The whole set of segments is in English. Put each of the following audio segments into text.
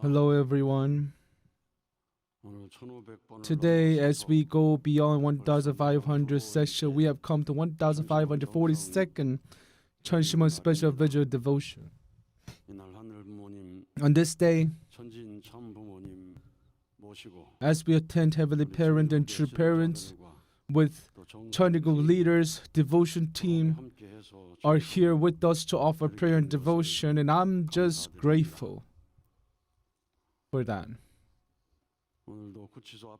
Hello everyone. Today, as we go beyond 1,500 session, we have come to 1,542nd Cheonshim Won special visual devotion. On this day, as we attend Heavenly Parent and True Parents with Cheonshim leaders, devotion team are here with us to offer prayer and devotion, and I'm just grateful for that.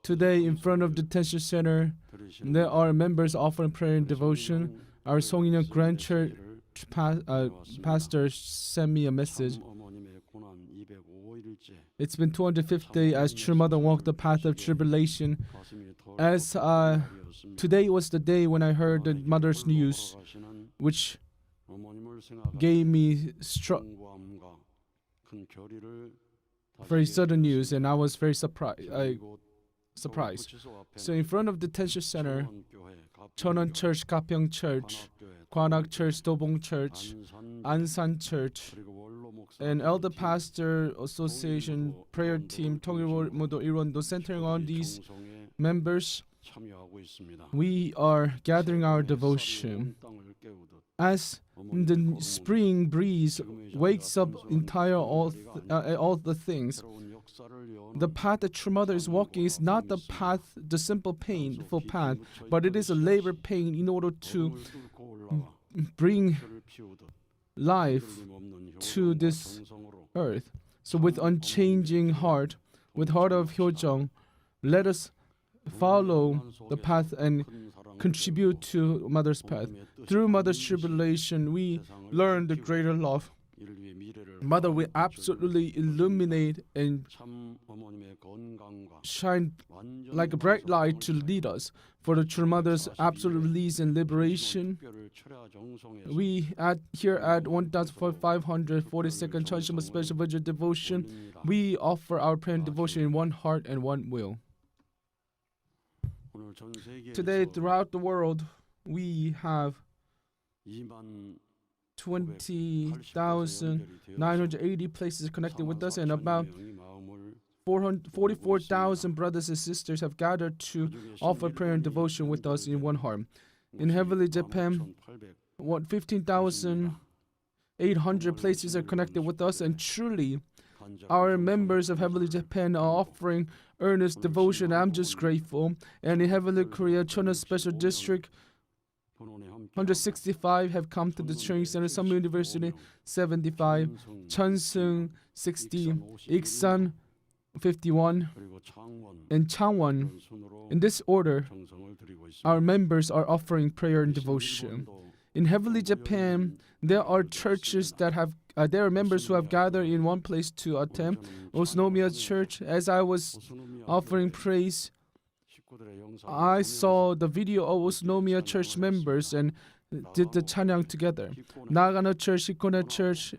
Today, in front of the detention center, there are members offering prayer and devotion. Our Songin Grand Church pastor sent me a message. It's been 250 days as True Mother walked the path of tribulation. As today was the day when I heard the mother's news, which gave me very sudden news, and I was very surprised. So in front of the detention center, Cheonwon Church, Gapyeong Church, Gwanak Church, Dobong Church, Ansan Church, and Elder Pastor Association prayer team, Tongil Modo Iron도, centering on these members, we are gathering our devotion. As the spring breeze wakes up entire all the things, the path that True Mother is walking is not the path, the simple painful path, but it is a labor pain in order to bring life to this earth. So with unchanging heart, with heart of Hyojong, let us follow the path and contribute to Mother's path. Through Mother's tribulation, we learn the greater love. Mother will absolutely illuminate and shine like a bright light to lead us. For the True Mother's absolute release and liberation, we here at 1,542nd Cheonshim Won Special Visual Devotion, we offer our prayer and devotion in one heart and one will. Today, throughout the world, we have 20,980 places connected with us, and about 44,000 brothers and sisters have gathered to offer prayer and devotion with us in one heart. In Heavenly Japan, 15,800 places are connected with us, and truly, our members of Heavenly Japan are offering earnest devotion. I'm just grateful. And in Heavenly Korea, Cheonwon Special District, 165 have come to the training center. Summer University, 75. Cheonseung, 60. Iksan, 51. And Changwon. In this order, our members are offering prayer and devotion. In Heavenly Japan, there are churches that have there are members who have gathered in one place to attend Osnomiya Church. As I was offering praise, I saw the video of Osnomiya Church members and did the chanang together. Nagano Church, Hikone Church,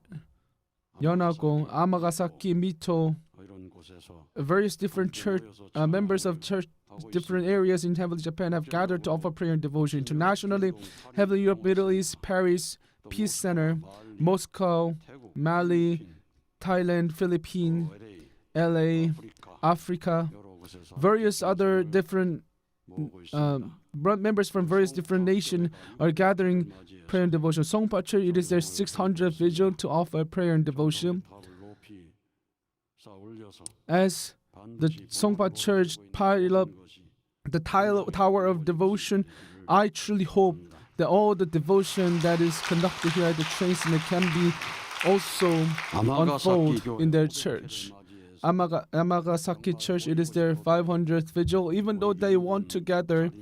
Yonago, Amagasaki, Mito, various different church members of church different areas in Heavenly Japan have gathered to offer prayer and devotion. Internationally, Heavenly Europe, Middle East, Paris, Peace Center, Moscow, Mali, Thailand, Philippines, LA, Africa, various other different members from various different nations are gathering prayer and devotion. Songpa Church, it is their 600th vigil to offer prayer and devotion. As the Songpa Church pile up the tower of devotion, I truly hope that all the devotion that is conducted here at the train center can be also unfold in their church. Amagasaki Church, it is their 500th vigil. Even though they want to gather,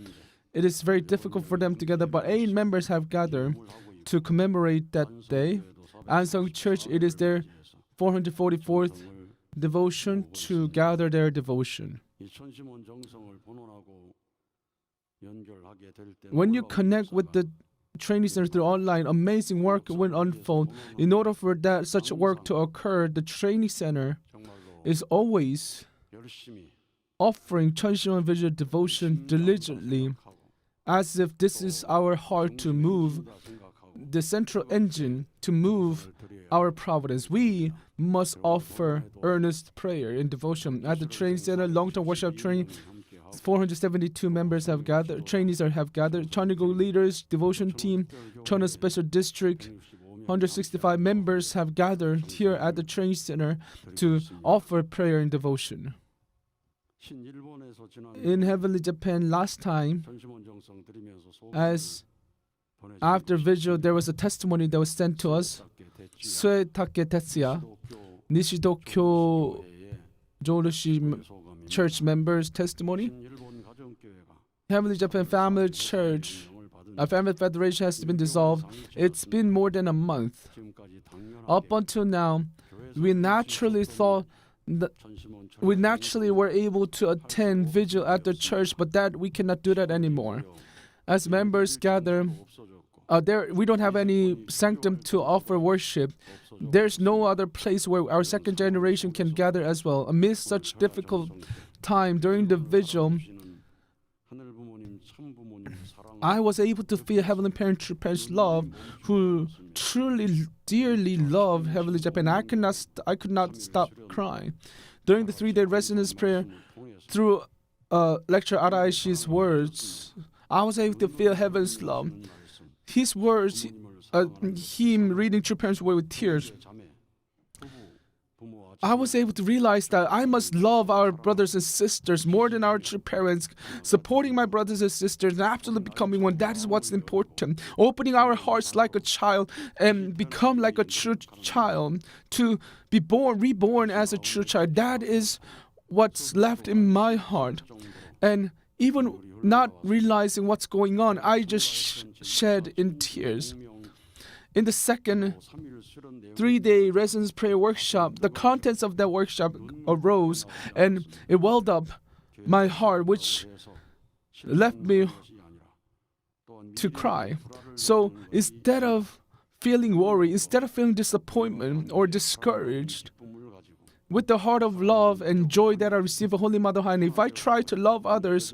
it is very difficult for them to gather, but 8 members have gathered to commemorate that day. Ansong Church, it is their 444th devotion to gather their devotion. When you connect with the training center through online, amazing work will unfold. In order for that such work to occur, the training center is always offering Cheonshim Won visual devotion diligently, as if this is our heart to move, the central engine to move our providence. We must offer earnest prayer and devotion. At the training center, long-term workshop training, 472 members have gathered. Trainees have gathered. Cheonrigo leaders, devotion team, Cheonwon Special District, 165 members have gathered here at the training center to offer prayer and devotion. In Heavenly Japan last time, as after vigil, there was a testimony that was sent to us. Suetake Tetsuya, Nishidokyo Jorushi church members' testimony. Heavenly Japan Family Church, a family federation has been dissolved. It's been more than a month. Up until now, we naturally were able to attend vigil at the church, but that we cannot do that anymore. As members gather, we don't have any sanctum to offer worship. There's no other place where our second generation can gather as well. Amidst such difficult time during the vigil, I was able to feel Heavenly Parents' love, who truly, dearly love Heavenly Japan. I could not stop crying. During the 3-day residence prayer, through lecture Araishi's words, I was able to feel Heaven's love. His words, him reading True Parents' Way with tears, I was able to realize that I must love our brothers and sisters more than our true parents. Supporting my brothers and sisters and absolutely becoming one, that is what's important. Opening our hearts like a child and become like a true child. To be reborn as a true child. That is what's left in my heart. And even not realizing what's going on, I just shed in tears. In the second 3-day residence prayer workshop, the contents of that workshop arose and it welled up my heart, which left me to cry. So instead of feeling worry, instead of feeling disappointment or discouraged, with the heart of love and joy that I receive from Holy Mother Haine, if I try to love others,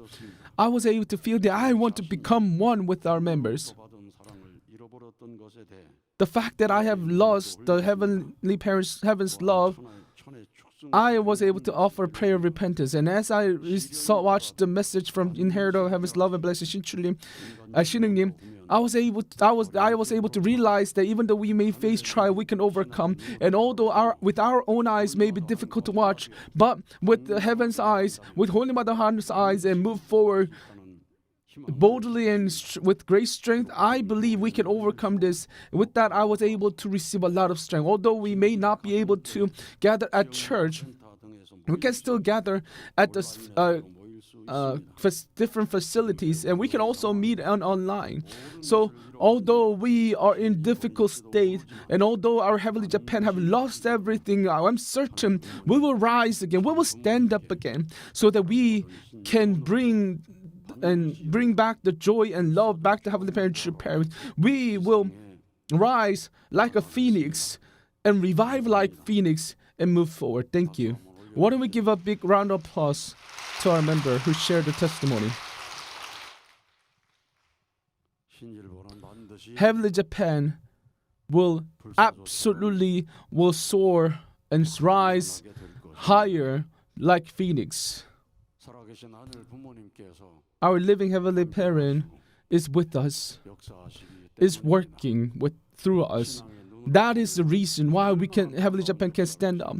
I was able to feel that I want to become one with our members. The fact that I have lost the Heavenly Parents' heaven's love, I was able to offer prayer of repentance. And as I watched the message from Inheritor of Heaven's Love and Blessed Shinungnim, I was able to realize that even though we may face trial, we can overcome. And although with our own eyes may be difficult to watch, but with the heaven's eyes, with Holy Mother Haine's eyes, and move forward boldly and with great strength, I believe we can overcome this. With that, I was able to receive a lot of strength. Although we may not be able to gather at church, we can still gather at the different facilities, and we can also meet online. So although we are in difficult state, and although our Heavenly Japan have lost everything, I'm certain we will rise again, we will stand up again, so that we can bring back the joy and love back to Heavenly Parents. We will rise like a phoenix and revive like phoenix and move forward. Thank you. Why don't we give a big round of applause to our member who shared the testimony. Heavenly Japan will soar and rise higher like phoenix. Our living Heavenly Parent is with us, is working through us. That is the reason why Heavenly Japan can stand up.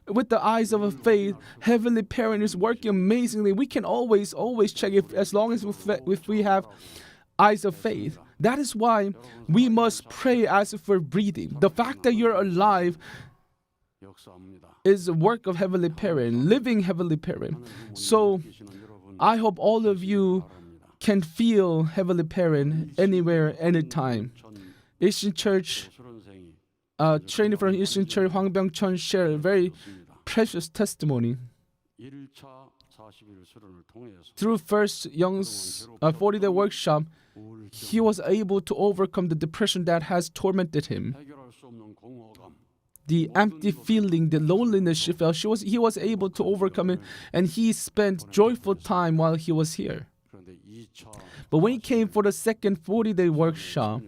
With the eyes of a faith, Heavenly Parent is working amazingly. We can always check as long as if we have eyes of faith. That is why we must pray as if we're breathing. The fact that you're alive is a work of Heavenly Parent, living Heavenly Parent. So I hope all of you can feel Heavenly Parent anywhere, anytime. Asian Church, training from Asian Church, Hwang Byung-chun shared a very precious testimony. Through first Young's 40-day workshop, he was able to overcome the depression that has tormented him. The empty feeling, the loneliness she felt, he was able to overcome it, and he spent joyful time while he was here. But when he came for the second 40-day workshop,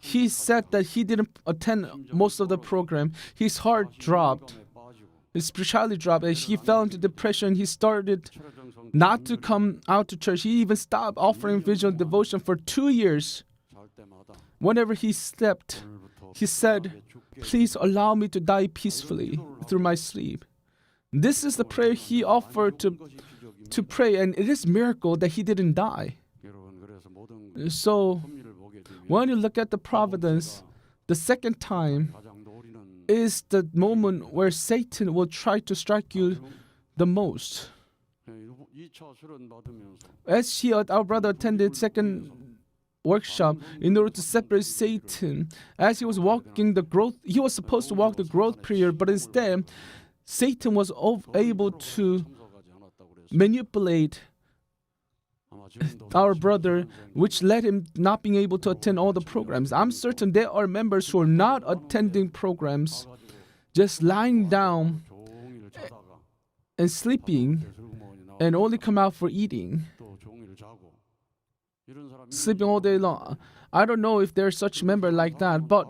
he said that he didn't attend most of the program. His heart dropped. His spirituality dropped, and he fell into depression. He started not to come out to church. He even stopped offering visual devotion for 2 years. Whenever he slept, he said, "Please allow me to die peacefully through my sleep." This is the prayer he offered to pray, and it is a miracle that he didn't die. So, when you look at the providence, the second time is the moment where Satan will try to strike you the most. As our brother attended second workshop in order to separate Satan, as he was walking the growth, he was supposed to walk the growth period, but instead, Satan was able to manipulate our brother, which led him not being able to attend all the programs. I'm certain there are members who are not attending programs, just lying down and sleeping, and only come out for eating, sleeping all day long. I don't know if there's such member like that, but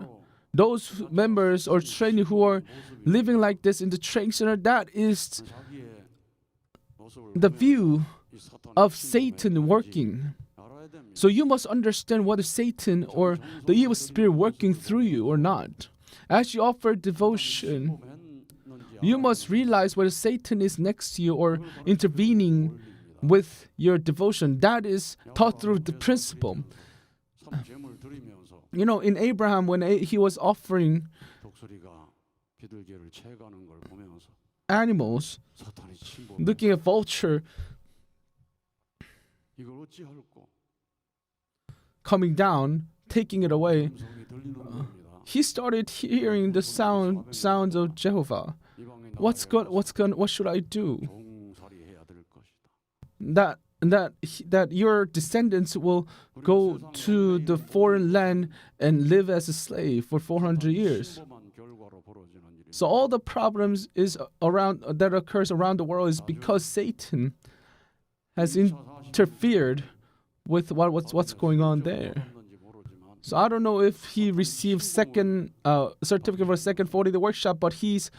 those members or training who are living like this in the training center, that is the view of Satan working. So you must understand whether Satan or the evil spirit working through you or not. As you offer devotion, you must realize whether Satan is next to you or intervening with your devotion. That is taught through the principle. You know, in Abraham, when he was offering animals, looking at vulture coming down, taking it away, he started hearing the sounds of Jehovah. What should I do? That your descendants will go to the foreign land and live as a slave for 400 years. So all the problems that occurs around the world is because Satan has interfered with what's going on there. So I don't know if he received second certificate for second 40-day workshop, but his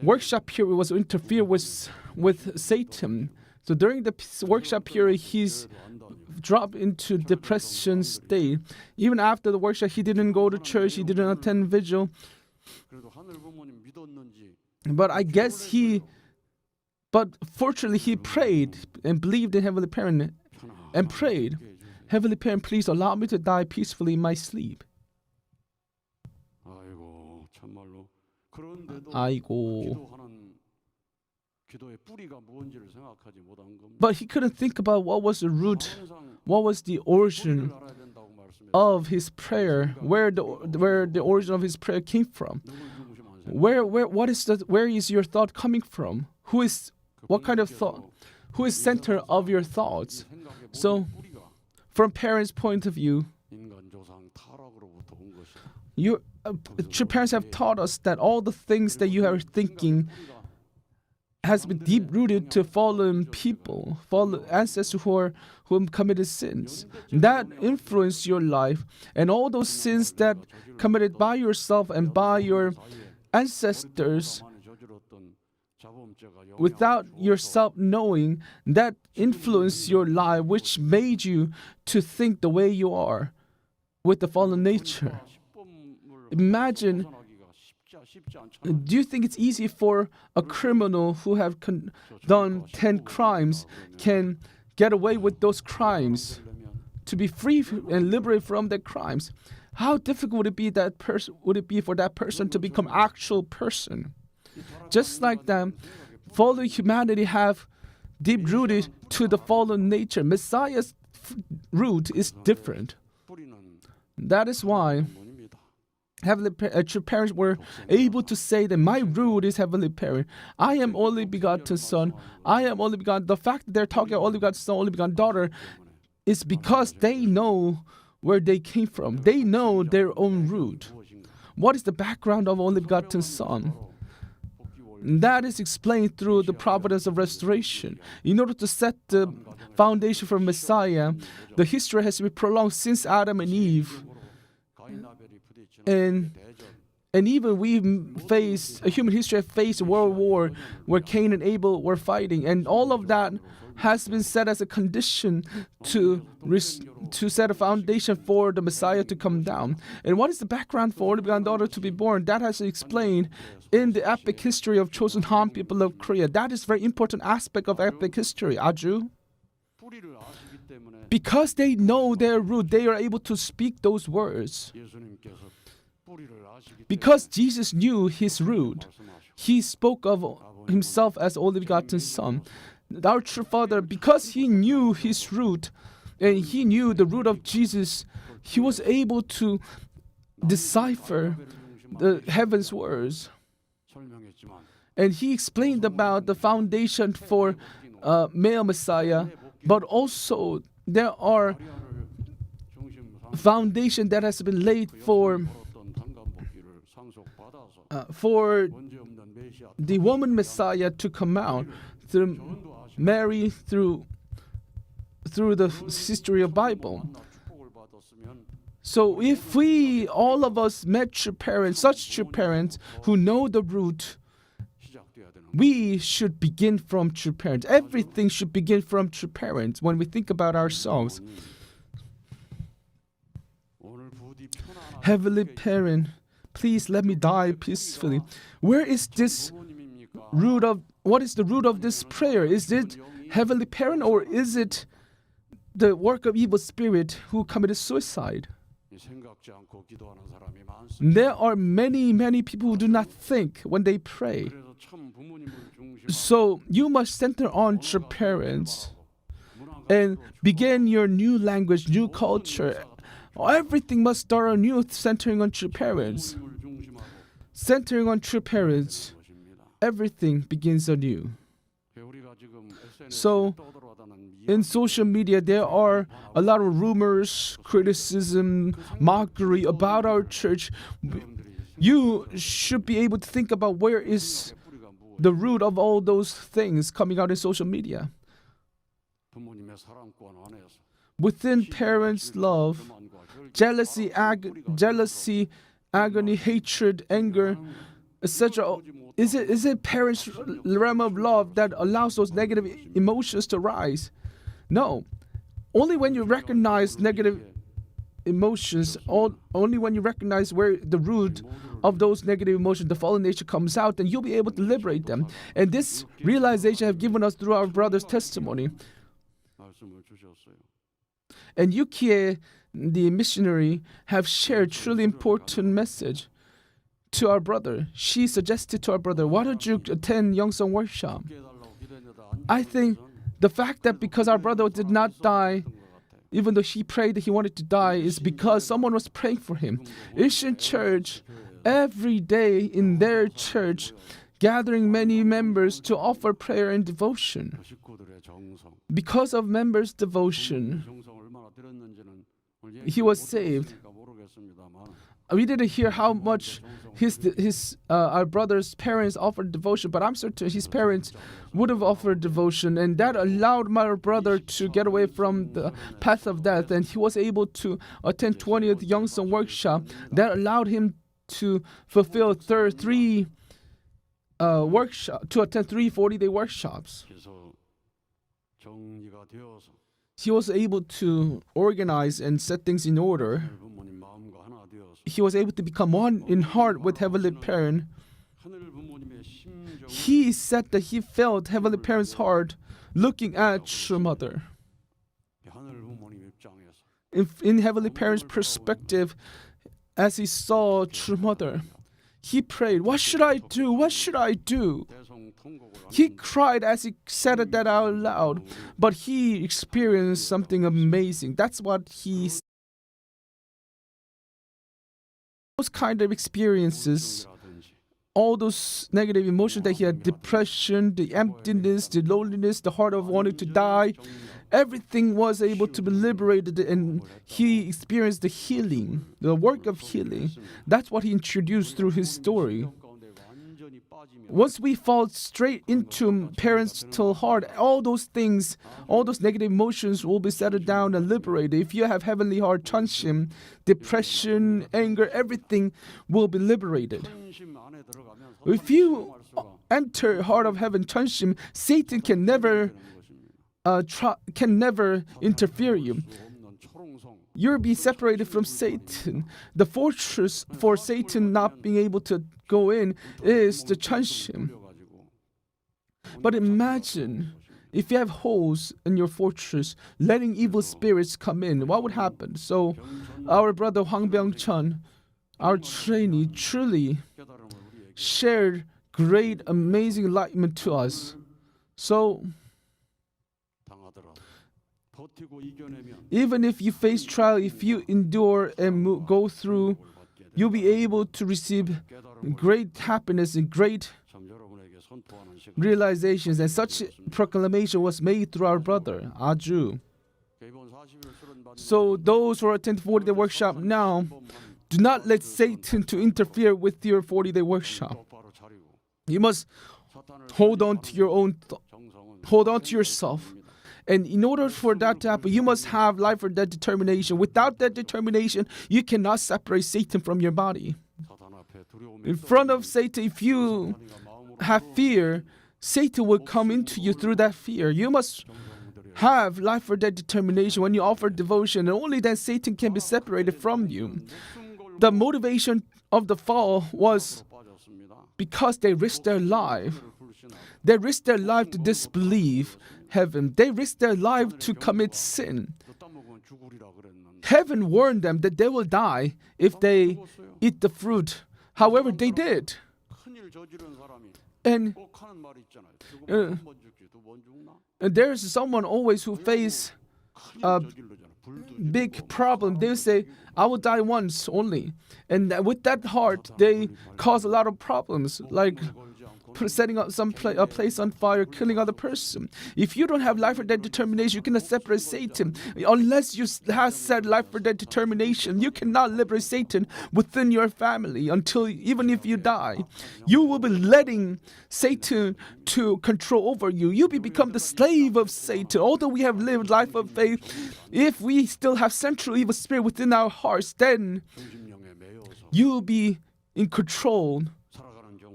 workshop period was interfered with Satan. So during the workshop period, he's dropped into depression state. Even after the workshop, he didn't go to church, he didn't attend vigil. But fortunately, he prayed and believed in Heavenly Parent and prayed, "Heavenly Parent, please allow me to die peacefully in my sleep." 아이고. But he couldn't think about what was the root, what was the origin of his prayer, where the origin of his prayer came from. Where is your thought coming from? What kind of thought? Who is center of your thoughts? So, from parents' point of view, your parents have taught us that all the things that you are thinking has been deep-rooted to fallen people, fallen ancestors who have committed sins. That influence your life, and all those sins that committed by yourself and by your ancestors, without yourself knowing, that influenced your life, which made you to think the way you are with the fallen nature. Imagine, do you think it's easy for a criminal who have done 10 crimes can get away with those crimes, to be free and liberated from their crimes? How difficult would it be for that person to become actual person? Just like that, fallen humanity have deep-rooted to the fallen nature. Messiah's root is different. That is why Heavenly parents were able to say that my root is Heavenly Parent. I am only begotten Son. I am only begotten. The fact that they're talking only begotten Son, only begotten daughter, is because they know where they came from. They know their own root. What is the background of only begotten Son? That is explained through the providence of restoration. In order to set the foundation for Messiah, the history has to be prolonged since Adam and Eve. And even human history has faced a world war where Cain and Abel were fighting. And all of that has been set as a condition to set a foundation for the Messiah to come down. And what is the background for only begotten daughter to be born? That has to be explained in the epic history of chosen Han people of Korea. That is a very important aspect of epic history. Aju. Because they know their root, they are able to speak those words. Because Jesus knew his root, he spoke of himself as only begotten Son. Our true Father, because he knew his root and he knew the root of Jesus, he was able to decipher the heaven's words. And he explained about the foundation for male Messiah, but also there are foundation that has been laid for the woman Messiah to come out through Mary, through the history of Bible. So if we, all of us, met true parents, such true parents who know the root, we should begin from true parents. Everything should begin from true parents when we think about ourselves. Heavenly Parent, please let me die peacefully. Where is this root of, what is the root of this prayer? Is it Heavenly Parent, or is it the work of evil spirit who committed suicide? There are many people who do not think when they pray. So you must center on true parents and begin your new language, new culture. Everything must start anew, centering on true parents. Centering on true parents, everything begins anew. So, in social media, there are a lot of rumors, criticism, mockery about our church. You should be able to think about where is the root of all those things coming out in social media. Within parents' love, jealousy, agony, hatred, anger, etc. Is it parents' realm of love that allows those negative emotions to rise? No. Only when you recognize negative emotions, only when you recognize where the root of those negative emotions, the fallen nature, comes out, then you'll be able to liberate them. And this realization have given us through our brother's testimony. And Yukie, the missionary, have shared truly important message to our brother. She suggested to our brother, why don't you attend Youngsong workshop? I think the fact that because our brother did not die, even though he prayed that he wanted to die, is because someone was praying for him. Asian Church, every day in their church, gathering many members to offer prayer and devotion. Because of members' devotion, he was saved. We didn't hear how much our brother's parents offered devotion, but I'm certain his parents would have offered devotion, and that allowed my brother to get away from the path of death, and he was able to attend 20th Youngsong workshop. That allowed him to fulfill three workshop to attend 3 40-day workshops. He was able to organize and set things in order. He was able to become one in heart with Heavenly Parent. He said that he felt Heavenly Parent's heart looking at True Mother. In Heavenly Parent's perspective, as he saw True Mother, he prayed, what should I do? What should I do? He cried as he said that out loud, but he experienced something amazing. That's what he said. Those kind of experiences, all those negative emotions that he had, depression, the emptiness, the loneliness, the heart of wanting to die, everything was able to be liberated, and he experienced the healing, the work of healing. That's what he introduced through his story. once we fall straight into parental heart, all those things, all those negative emotions will be settled down and liberated. If you have heavenly heart, Cheonshim, depression, anger, everything will be liberated. If you enter heart of heaven, Cheonshim, Satan can never interfere you. You'll be separated from Satan. The fortress for Satan not being able to go in is the Cheonshim. But imagine if you have holes in your fortress, letting evil spirits come in, what would happen? So, our brother Hwang Byung-chun, our trainee, truly shared great, amazing enlightenment to us. So, even if you face trial, if you endure and go through, you'll be able to receive great happiness and great realizations. And such proclamation was made through our brother, Aju. So those who are attending 40-day workshop now, do not let Satan to interfere with your 40-day workshop. You must hold on to your own, hold on to yourself. And in order for that to happen, you must have life or death determination. Without that determination, you cannot separate Satan from your body. In front of Satan, if you have fear, Satan will come into you through that fear. You must have life or death determination when you offer devotion, and only then Satan can be separated from you. The motivation of the fall was because they risked their life. They risked their life to disbelieve heaven. They risked their life to commit sin. Heaven warned them that they will die if they eat the fruit. However, they did. And there's someone always who face a big problem. They say, I will die once only. And with that heart, they cause a lot of problems, like setting up a place on fire, killing other person. If you don't have life or death determination, you cannot separate Satan. Unless you have said life or death determination, you cannot liberate Satan within your family until even if you die. You will be letting Satan to control over you. You will become the slave of Satan. Although we have lived life of faith, if we still have central evil spirit within our hearts, then you will be in control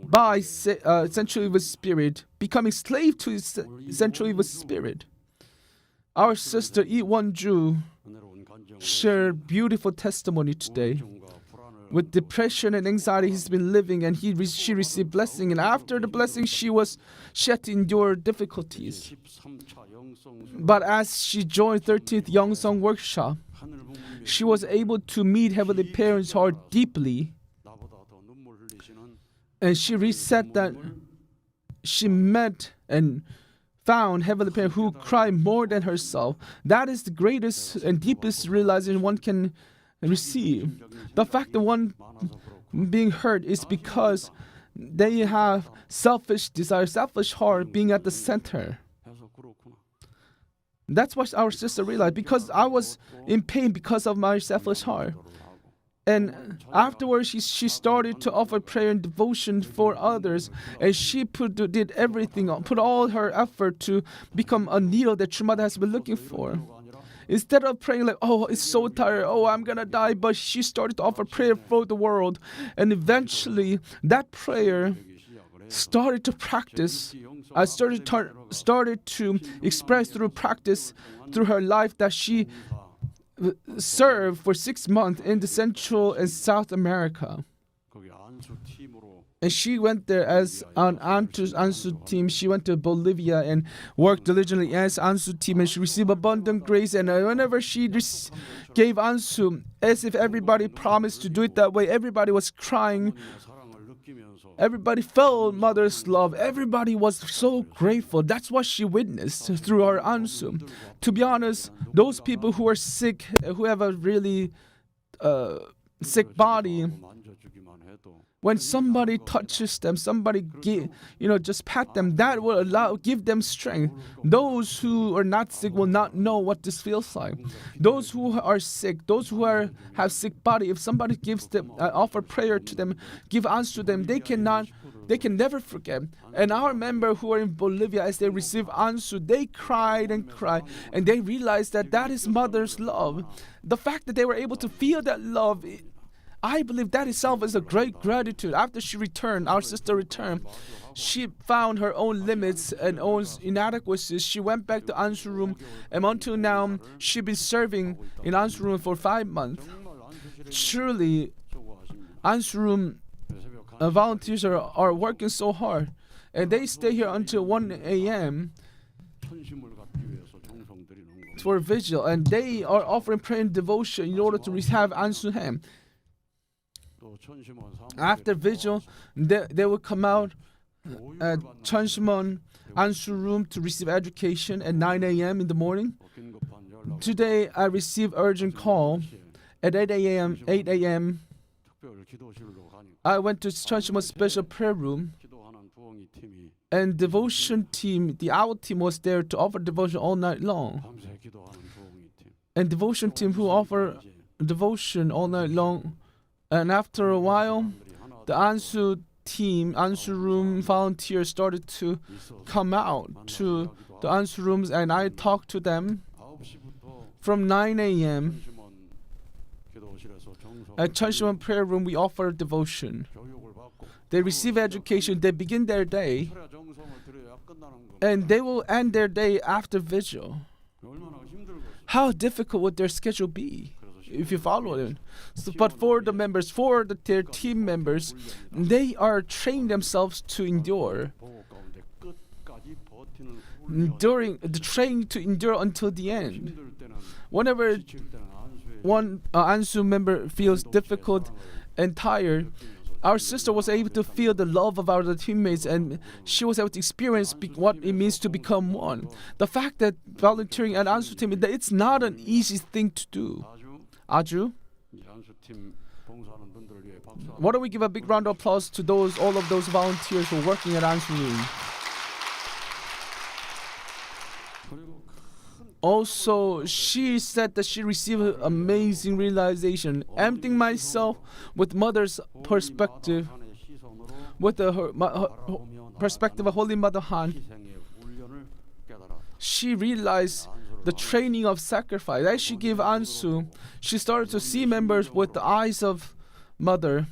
by central evil spirit, becoming slave to central evil spirit. Our sister Lee Won-ju shared beautiful testimony today. With depression and anxiety he's been living, and she received blessing, and after the blessing she had to endure difficulties. But as she joined 13th Youngsong workshop, she was able to meet Heavenly Parents' heart deeply. And she said that she met and found Heavenly Parent who cried more than herself. That is the greatest and deepest realization one can receive. The fact that one being hurt is because they have selfish desire, selfish heart being at the center. That's what our sister realized, because I was in pain because of my selfish heart. And afterwards, she started to offer prayer and devotion for others. And she did everything, put all her effort to become a needle that your mother has been looking for. Instead of praying like, oh, it's so tired, oh, I'm gonna die, but she started to offer prayer for the world. And eventually, that prayer started to practice. I started to express through practice, through her life, that she served for 6 months in the Central and South America. And she went there as an Ansu team. She went to Bolivia and worked diligently as Ansu team, and she received abundant grace. And whenever she gave Ansu, as if everybody promised to do it that way, everybody was crying. Everybody felt mother's love. Everybody was so grateful. That's what she witnessed through her Ansu. To be honest, those people who are sick, who have a really sick body, when somebody touches them, somebody just pat them, that will give them strength. Those who are not sick will not know what this feels like. Those who are sick, those who have sick body, if somebody gives them, offer prayer to them, give answer to them, they cannot they can never forget. And our member who are in Bolivia, as they receive Ansu, they cried and cried, and they realized that that is mother's love. The fact that they were able to feel that love, I believe that itself is a great gratitude. After she returned, our sister returned, she found her own limits and own inadequacies. She went back to Ansu room, and until now, she's been serving in Ansu room for 5 months. Truly, Ansu room volunteers are working so hard, and they stay here until 1 a.m. for vigil, and they are offering prayer and devotion in order to have Ansu Ham. After vigil, they will come out at Cheonshim Won Ansu room to receive education at 9 a.m. in the morning. Today, I received urgent call at 8 a.m. I went to Cheonshim Won special prayer room, and devotion team, the owl team, was there to offer devotion all night long. And devotion team who offer devotion all night long. And after a while, the Ansu team, Ansu room volunteers started to come out to the Ansu rooms, and I talked to them from 9 a.m. At Cheonshim Won prayer room, we offer devotion. They receive education, they begin their day, and they will end their day after vigil. How difficult would their schedule be if you follow them? But for the members, their team members, they are training themselves to endure. During the training to endure until the end. Whenever one Ansu member feels difficult and tired, our sister was able to feel the love of our teammates, and she was able to experience what it means to become one. The fact that volunteering at Ansu team, it's not an easy thing to do. Aju? Why don't we give a big round of applause to all of those volunteers who are working at Ansu room. Also, she said that she received an amazing realization, emptying myself with mother's perspective, with her perspective of Holy Mother Han. She realized the training of sacrifice. As she gave Ansu, she started to see members with the eyes of mother,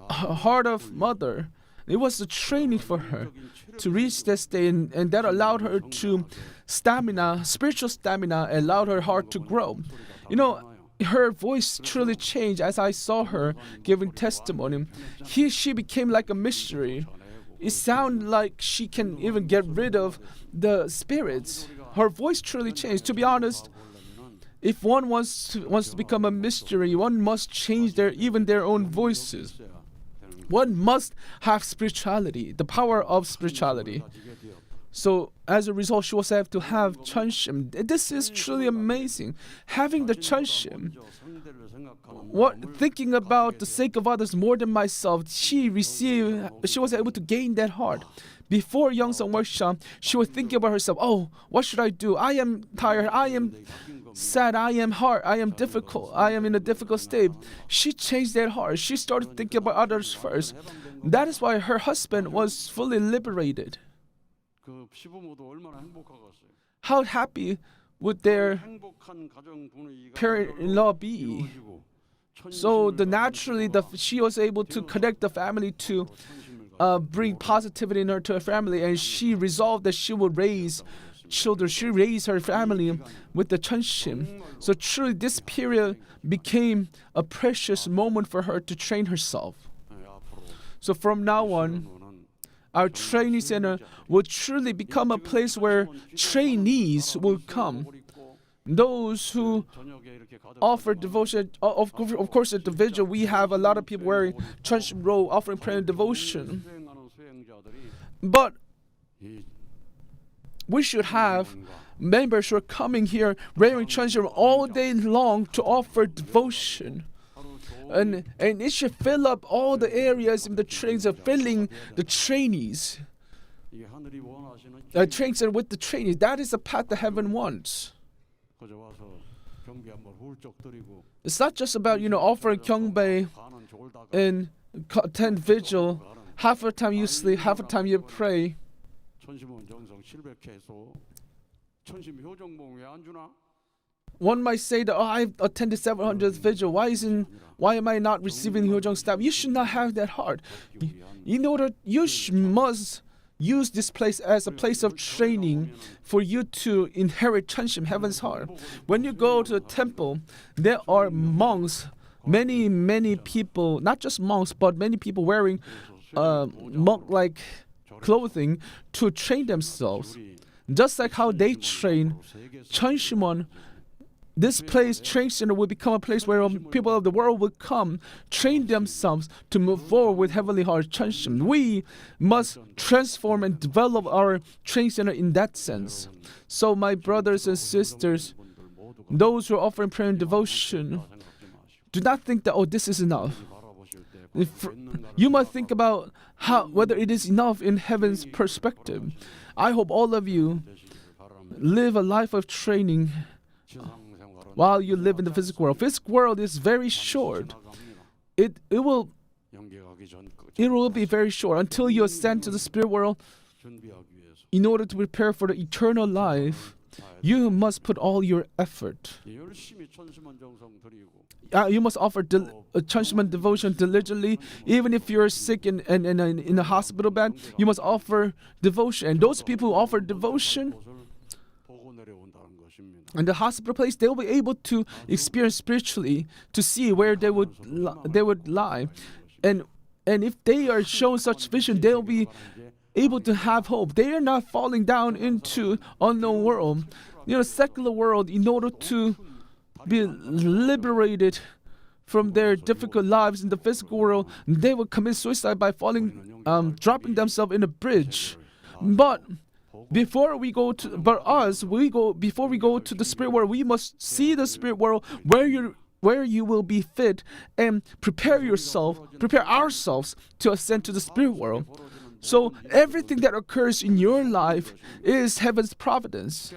heart of mother. It was a training for her to reach this state, and that allowed her to spiritual stamina, allowed her heart to grow. Her voice truly changed as I saw her giving testimony. She became like a mystery. It sounded like she can even get rid of the spirits. Her voice truly changed. To be honest, if one wants to become a mystery, one must change their own voices. One must have spirituality, the power of spirituality. So as a result, she was able to have Cheonshim. This is truly amazing. Having the Cheonshim, thinking about the sake of others more than myself, she was able to gain that heart. Before Youngsung workshop, she was thinking about herself, oh, what should I do? I am tired, I am sad, I am hard, I am difficult, I am in a difficult state. She changed that heart. She started thinking about others first. That is why her husband was fully liberated. How happy would their parent-in-law be? So naturally, she was able to connect the family to bring positivity to her family, and she resolved that she would raise children. She raised her family with the Cheonshim. So truly, this period became a precious moment for her to train herself. So from now on, our training center will truly become a place where trainees will come. Those who offer devotion, of course at the vigil, we have a lot of people wearing Cheonshim robe, offering prayer and devotion. But we should have members who are coming here wearing Cheonshim all day long to offer devotion. And it should fill up all the areas in the trains of filling the trainees. Trains are with the trainees. That is the path that heaven wants. It's not just about offering 경배 and attend vigil half the time you sleep, half the time you pray. One might say that, I've attended 700th vigil. Why am I not receiving Hyojong staff? You should not have that heart. In order, must use this place as a place of training for you to inherit Cheonshim, heaven's heart. When you go to a temple, there are monks, many people, not just monks, but many people wearing monk-like clothing to train themselves. Just like how they train, Cheonshim Won, this place, training center, will become a place where people of the world will come, train themselves to move forward with heavenly heart Cheonshim. We must transform and develop our training center in that sense. So my brothers and sisters, those who are offering prayer and devotion, do not think that, this is enough. You must think about whether it is enough in heaven's perspective. I hope all of you live a life of training while you live in the physical world. Physical world is very short. It will be very short until you ascend to the spirit world. In order to prepare for the eternal life, you must put all your effort. You must offer Cheonshim Won devotion diligently. Even if you're sick in a hospital bed, you must offer devotion. And those people who offer devotion in the hospital place, they will be able to experience spiritually, to see where they would lie. And if they are shown such vision, they will be able to have hope. They are not falling down into unknown world. Secular world, in order to be liberated from their difficult lives in the physical world, they will commit suicide by dropping themselves in a bridge. But before we go to the spirit world, we must see the spirit world where you will be fit and prepare ourselves to ascend to the spirit world. So everything that occurs in your life is heaven's providence.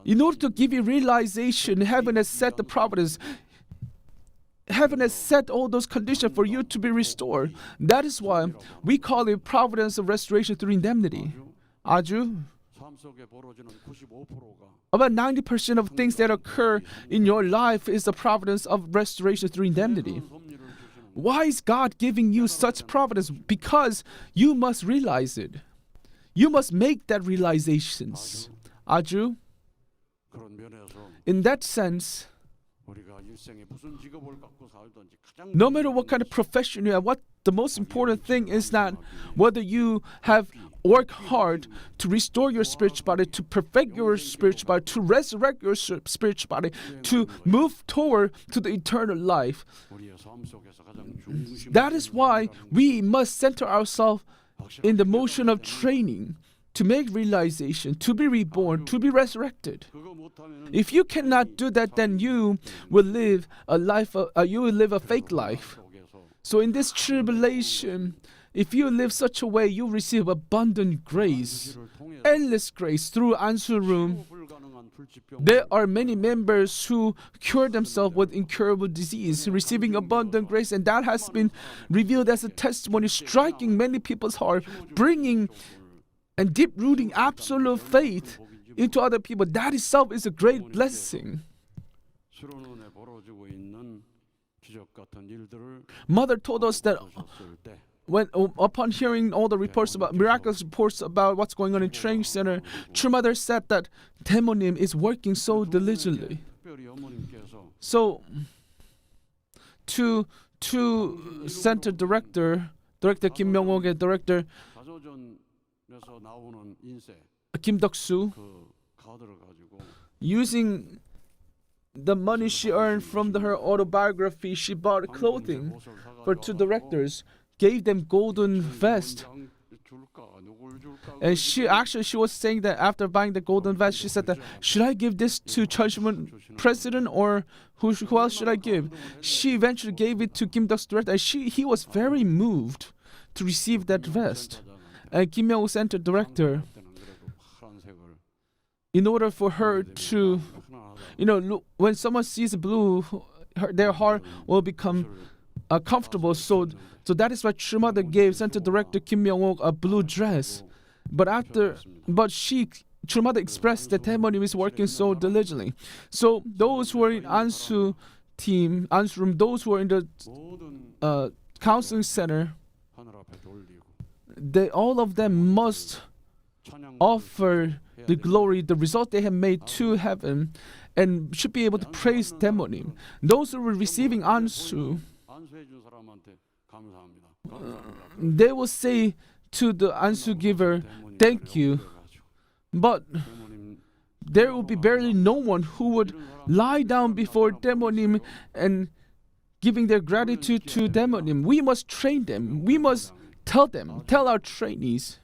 In order to give you realization, heaven has set the providence. Heaven has set all those conditions for you to be restored. That is why we call it providence of restoration through indemnity. Aju. About 90% of things that occur in your life is the providence of restoration through indemnity. Why is God giving you such providence? Because you must realize it. You must make that realizations. Aju. In that sense, no matter what kind of profession you have, the most important thing is not whether you have worked hard to restore your spiritual body, to perfect your spiritual body, to resurrect your spiritual body, to move toward to the eternal life. That is why we must center ourselves in the motion of training to make realization, to be reborn, to be resurrected. If you cannot do that, then you will live a fake life. So in this tribulation, if you live such a way, you receive abundant grace, endless grace through answer room. There are many members who cure themselves with incurable disease, receiving abundant grace, and that has been revealed as a testimony, striking many people's heart, bringing and deep-rooting absolute faith into other people. That itself is a great blessing. Mother told us that upon hearing all the miraculous reports about what's going on in training center, True Mother said that Demonim is working so diligently. So, to center director Kim Myung-wook의 director Kim Deok-soo, using the money she earned from her autobiography, she bought clothing for two directors, gave them golden vest. And she was saying that after buying the golden vest, she said that, should I give this to Cheonshim Won president, or who else should I give? She eventually gave it to Kim Deok's director, and he was very moved to receive that vest. And Kim Myung-wook center director, in order for her to, look, when someone sees blue, their heart will become comfortable. So that is why True Mother gave Center Director Kim Myung-ok a blue dress. But True Mother expressed that Taemonim is working so diligently. So those who are in Ansu team, Ansu room, those who are in the counseling center, all of them must offer the glory, the result they have made to heaven, and should be able to praise Taemonim. Those who were receiving Ansu, they will say to the Ansu giver, thank you. But there will be barely no one who would lie down before Taemonim and giving their gratitude to Taemonim. We must train them. We must tell our trainees.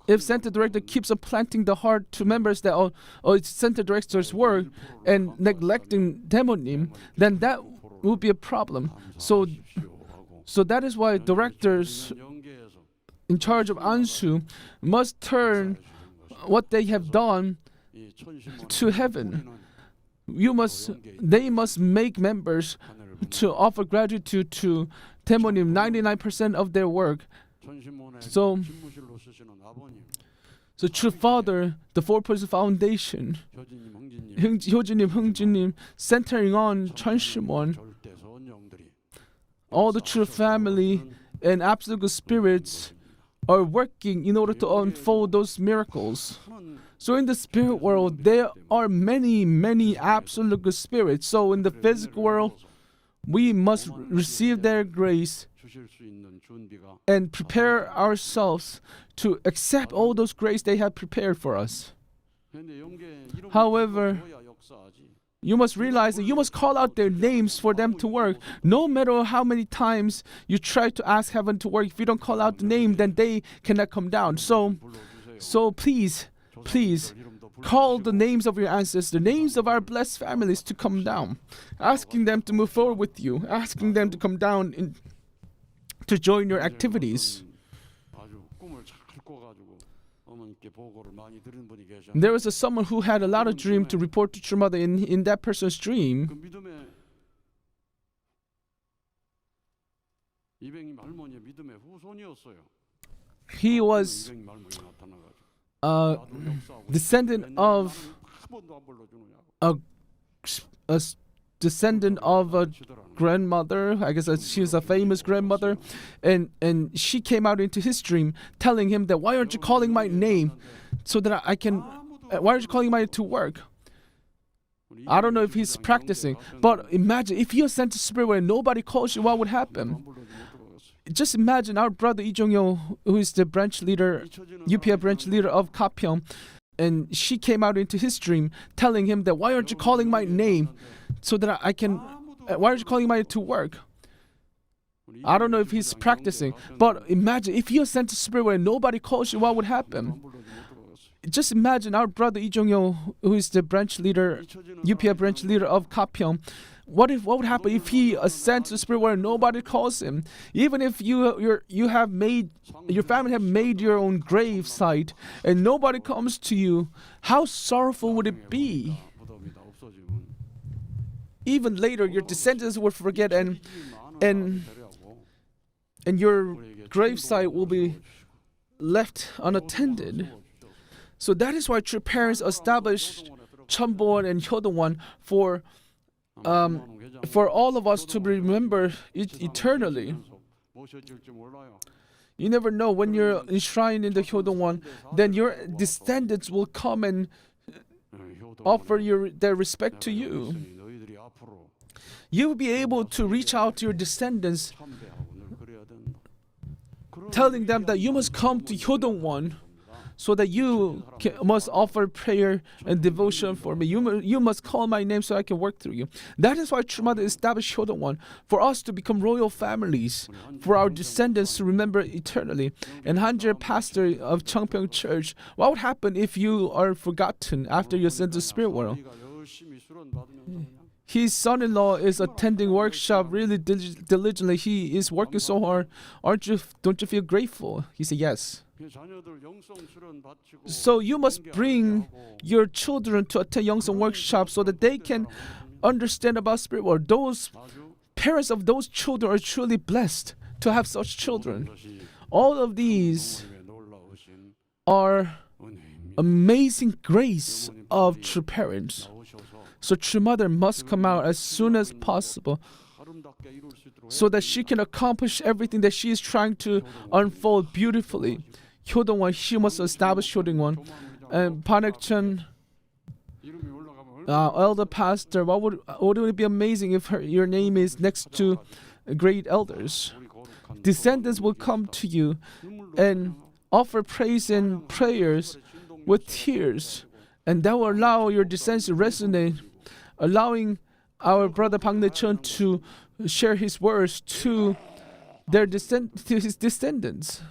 If center director keeps on planting the heart to members that it's center director's work and neglecting Taemonim, then that will be a problem. So that is why directors in charge of Ansu must turn what they have done to heaven. They must make members to offer gratitude to Taemonim 99% of their work. So True Father, the four-person foundation, Hyojinim, Hungjinim, centering on Cheonshim Won, all the true family and absolute good spirits are working in order to unfold those miracles. So in the spirit world, there are many, many absolute good spirits. So in the physical world, we must receive their grace and prepare ourselves to accept all those grace they have prepared for us. However, you must realize that you must call out their names for them to work. No matter how many times you try to ask heaven to work, if you don't call out the name, then they cannot come down. So please, call the names of your ancestors, the names of our blessed families to come down, asking them to move forward with you, asking them to come down to join your activities. There was someone who had a lot of dream to report to True Mother. In that person's dream, he was a descendant of a grandmother. I guess she was a famous grandmother, and she came out into his dream telling him that, why aren't you calling my name so that I can, why aren't you calling my name to work? I don't know if he's practicing, but imagine if you're sent to spirit where nobody calls you, what would happen? Just imagine our brother Lee Jong-yo, who is the branch leader, UPF branch leader of Gapyeong, and she came out into his dream telling him that, why aren't you calling my name so that I can, why aren't you calling my name to work? I don't know if he's practicing, but imagine if you're sent to spirit where nobody calls you, what would happen? Just imagine our brother Lee Jong-yo, who is the branch leader, UPF branch leader of Gapyeong. What would happen if he ascends to spirit where nobody calls him? Even if your family have made your own grave site and nobody comes to you, how sorrowful would it be? Even later, your descendants will forget, and your grave site will be left unattended. So that is why true parents established Cheonbon and Hyodongwon for all of us to remember it eternally. You never know, when you're enshrined in the Hyodongwon, then your descendants will come and offer their respect to you. You will be able to reach out to your descendants, telling them that you must come to Hyodongwon, so that you must offer prayer and devotion for me. You must call my name so I can work through you. That is why True Mother established Hyodongwon, for us to become royal families, for our descendants to remember eternally. And Hanjer, pastor of Cheongpyeong Church, what would happen if you are forgotten after you're sent to spirit world? His son-in-law is attending workshop really diligently. He is working so hard. Don't you feel grateful? He said yes. So you must bring your children to attend Youngsong workshops so that they can understand about spirit world. Those parents of those children are truly blessed to have such children. All of these are amazing grace of true parents. So true mother must come out as soon as possible so that she can accomplish everything that she is trying to unfold beautifully. 효동원, she must establish 효동원. And Panekchun, elder pastor, what would it be amazing if your name is next to great elders? Descendants will come to you and offer praise and prayers with tears, and that will allow your descendants to resonate, allowing our brother Bang Ne-chun to share his words to his descendants.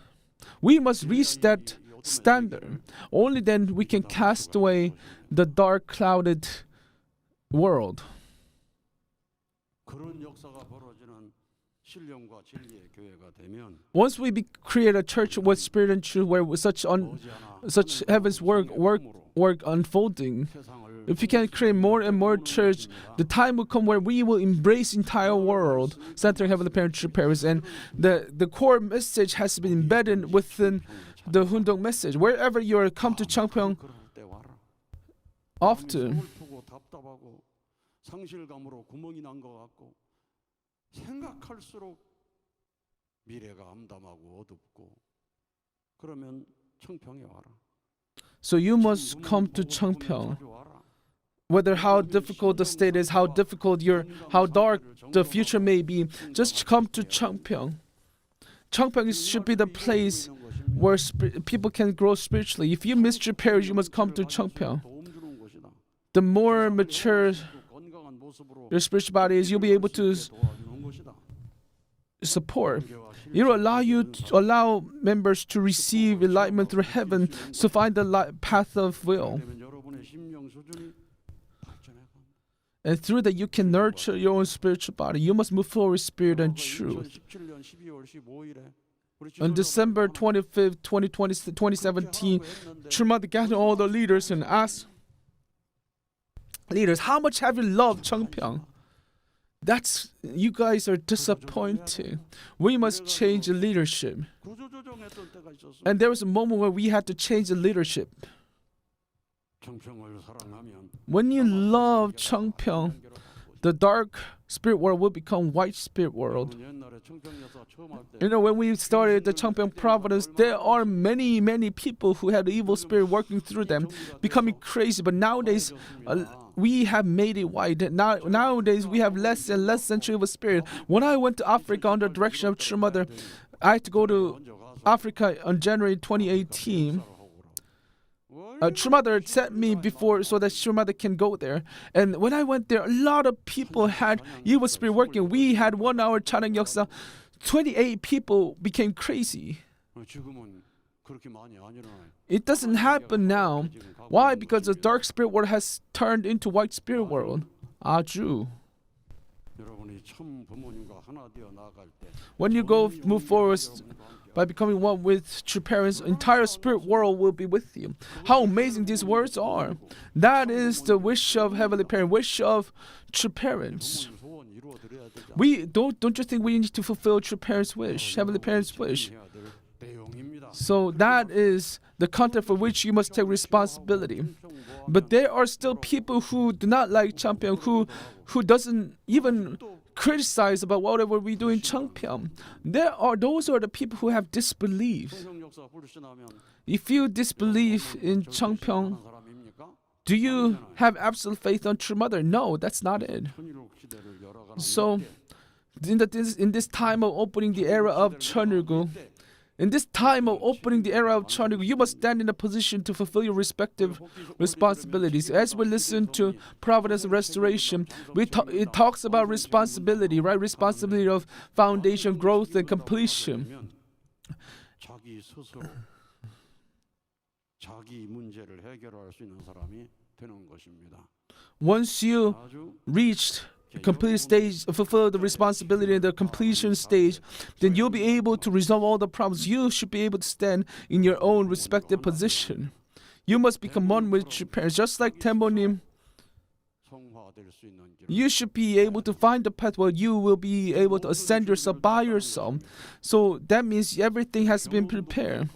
We must reach that standard. Only then we can cast away the dark, clouded world. Once we create a church with spirit and truth, where such heaven's work unfolding, if we can create more and more church, the time will come where we will embrace entire world, centering Heavenly Parent, true parents, and the core message has been embedded within the Hundong message. Wherever you are, come to Cheongpyeong often. So you must come to Cheongpyeong. Whether how difficult the state is, how dark the future may be, just come to Cheongpyeong. Cheongpyeong should be the place where people can grow spiritually. If you miss your parents, you must come to Cheongpyeong. The more mature your spiritual body is, you'll be able to support. It will allow members to receive enlightenment through heaven to find the path of will. And through that, you can nurture your own spiritual body. You must move forward with spirit and truth. On December 25th, 2017, Trumad gathered all the leaders and asked leaders, how much have you loved Cheongpyeong? You guys are disappointing. We must change the leadership. And there was a moment where we had to change the leadership. When you love Cheongpyeong, the dark spirit world will become white spirit world. When we started the Cheongpyeong province, there are many, many people who had evil spirit working through them, becoming crazy. But nowadays, we have made it white. Nowadays, we have less and less century of a spirit. When I went to Africa under the direction of True Mother, I had to go to Africa on January 2018. True Mother sent me before so that True Mother can go there. And when I went there, a lot of people had evil spirit working. We had 1 hour 찬양 역사. 28 people became crazy. It doesn't happen now. Why? Because the dark spirit world has turned into white spirit world. 아주. When you move forward by becoming one with true parents, entire spirit world will be with you. How amazing these words are. That is the wish of Heavenly Parent, wish of true parents. Don't you think we need to fulfill true parents' wish, Heavenly Parents' wish? So that is the content for which you must take responsibility. But there are still people who do not like Cheongpyeong, who doesn't even criticize about whatever we do in Cheongpyeong. Those are the people who have disbelief. If you disbelieve in Cheongpyeong, do you have absolute faith on True Mother? No, that's not it. So, in this time of opening the era of Cheonulgu, you must stand in a position to fulfill your respective responsibilities. As we listen to Providence Restoration, it talks about responsibility, right? Responsibility of foundation, growth, and completion. Once you reached complete stage, fulfill the responsibility in the completion stage, then you'll be able to resolve all the problems. You should be able to stand in your own respective position. You must become one with your parents. Just like Tembonim, you should be able to find the path where you will be able to ascend yourself by yourself. So that means everything has been prepared.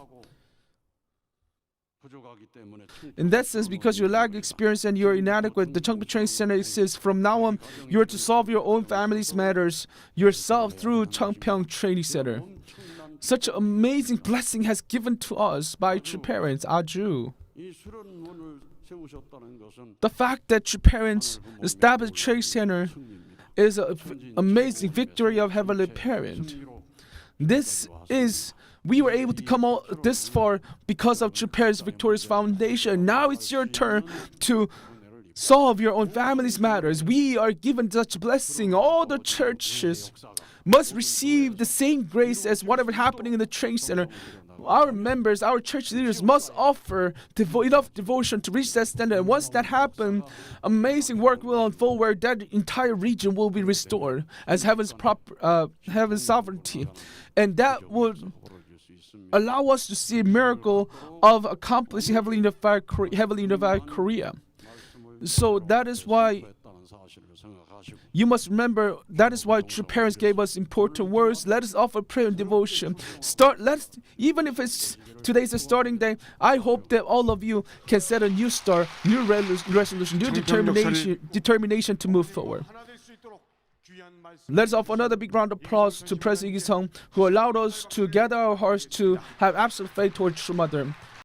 In that sense, because you lack experience and you're inadequate, the Cheongbuk Training Center says from now on, you are to solve your own family's matters yourself through Cheongpyeong Training Center. Such an amazing blessing has given to us by your parents, Aju. The fact that your parents established Training Center is an amazing victory of Heavenly Parent. We were able to come out this far because of your parents' victorious foundation. Now it's your turn to solve your own family's matters. We are given such blessing. All the churches must receive the same grace as whatever happening in the training center. Our members, our church leaders must offer enough devotion to reach that standard. And once that happens, amazing work will unfold where that entire region will be restored as heaven's sovereignty. And that would allow us to see a miracle of accomplishing heavily unified Korea. So that is why you must remember, that is why true parents gave us important words. Let us offer prayer and devotion. Even if it's today's the starting day, I hope that all of you can set a new start, new resolution, new determination to move forward. Let's offer another big round of applause to President Lee Sung, who allowed us to gather our hearts to have absolute faith towards True Mother.